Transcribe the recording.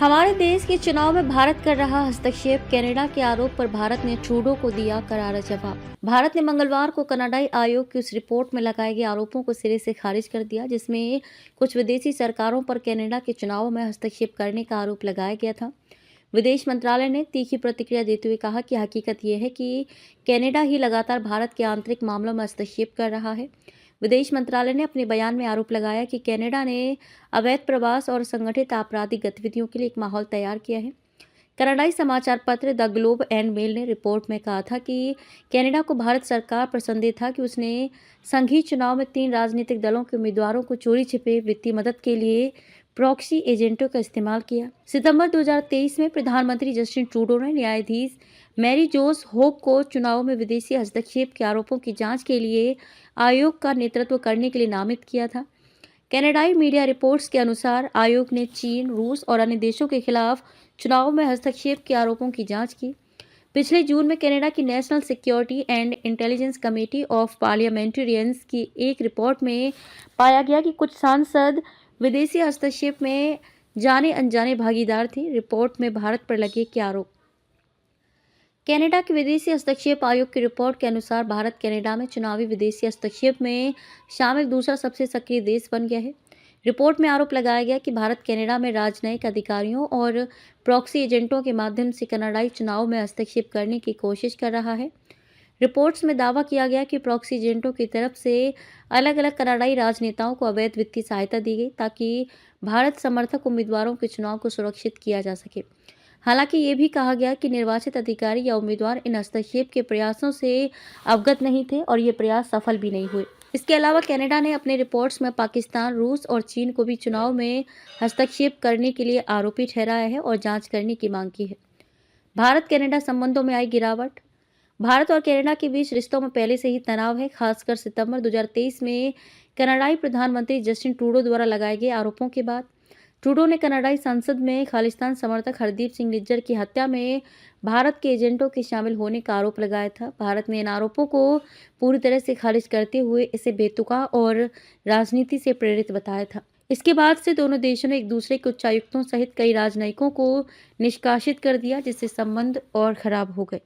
हमारे देश के चुनाव में भारत कर रहा हस्तक्षेप, कनाडा के आरोप पर भारत ने ट्रूडो को दिया करारा जवाब। भारत ने मंगलवार को कनाडाई आयोग की उस रिपोर्ट में लगाए गए आरोपों को सिरे से खारिज कर दिया जिसमें कुछ विदेशी सरकारों पर कनाडा के चुनावों में हस्तक्षेप करने का आरोप लगाया गया था। विदेश मंत्रालय ने तीखी प्रतिक्रिया देते हुए कहा कि हकीकत यह है कि कनाडा ही लगातार भारत के आंतरिक मामलों में हस्तक्षेप कर रहा है। विदेश मंत्रालय ने अपने बयान में आरोप लगाया कि कनाडा ने अवैध प्रवास और संगठित आपराधिक गतिविधियों के लिए एक माहौल तैयार किया है। कनाडाई समाचार पत्र द ग्लोब एंड मेल ने रिपोर्ट में कहा था कि कनाडा को भारत सरकार पर संदेह था कि उसने संघीय चुनाव में 3 राजनीतिक दलों के उम्मीदवारों को चोरी छिपे वित्तीय मदद के लिए प्रॉक्सी एजेंटों का इस्तेमाल किया। सितंबर 2023 में प्रधानमंत्री जस्टिन ट्रूडो ने न्यायाधीश मैरी जोस होप को चुनाव में विदेशी हस्तक्षेप के आरोपों की जांच के लिए आयोग का नेतृत्व करने के लिए नामित किया था। कनाडाई मीडिया रिपोर्ट्स के अनुसार आयोग ने चीन, रूस और अन्य देशों के खिलाफ चुनाव में हस्तक्षेप के आरोपों की जांच की। पिछले जून में कनाडा की national security and intelligence committee of parliamentarians की एक रिपोर्ट में पाया गया कि कुछ सांसद विदेशी हस्तक्षेप में जाने अनजाने भागीदार थे। रिपोर्ट में भारत पर लगे के आरोप। कनाडा के विदेशी हस्तक्षेप आयोग की रिपोर्ट के अनुसार भारत कनाडा में चुनावी विदेशी हस्तक्षेप में शामिल दूसरा सबसे सक्रिय देश बन गया है। रिपोर्ट में आरोप लगाया गया कि भारत कनाडा में राजनयिक अधिकारियों और प्रॉक्सी एजेंटों के माध्यम से कनाडाई चुनाव में हस्तक्षेप करने की कोशिश कर रहा है। रिपोर्ट्स में दावा किया गया कि प्रॉक्सी एजेंटों की तरफ से अलग अलग कनाडाई राजनेताओं को अवैध वित्तीय सहायता दी गई ताकि भारत समर्थक उम्मीदवारों के चुनाव को सुरक्षित किया जा सके। हालांकि ये भी कहा गया कि निर्वाचित अधिकारी या उम्मीदवार इन हस्तक्षेप के प्रयासों से अवगत नहीं थे और ये प्रयास सफल भी नहीं हुए। इसके अलावा कनाडा ने अपने रिपोर्ट्स में पाकिस्तान, रूस और चीन को भी चुनाव में हस्तक्षेप करने के लिए आरोपी ठहराया है और जांच करने की मांग की है। भारत कनाडा संबंधों में आई गिरावट। भारत और कनाडा के बीच रिश्तों में पहले से ही तनाव है, खासकर सितंबर 2023 में कनाडाई प्रधानमंत्री जस्टिन ट्रूडो द्वारा लगाए गए आरोपों के बाद। ट्रूडो ने कनाडाई संसद में खालिस्तान समर्थक हरदीप सिंह निज्जर की हत्या में भारत के एजेंटों के शामिल होने का आरोप लगाया था। भारत ने इन आरोपों को पूरी तरह से खारिज करते हुए इसे बेतुका और राजनीति से प्रेरित बताया था। इसके बाद से दोनों देशों ने एक दूसरे के उच्चायुक्तों सहित कई राजनयिकों को निष्कासित कर दिया, जिससे संबंध और खराब हो गए।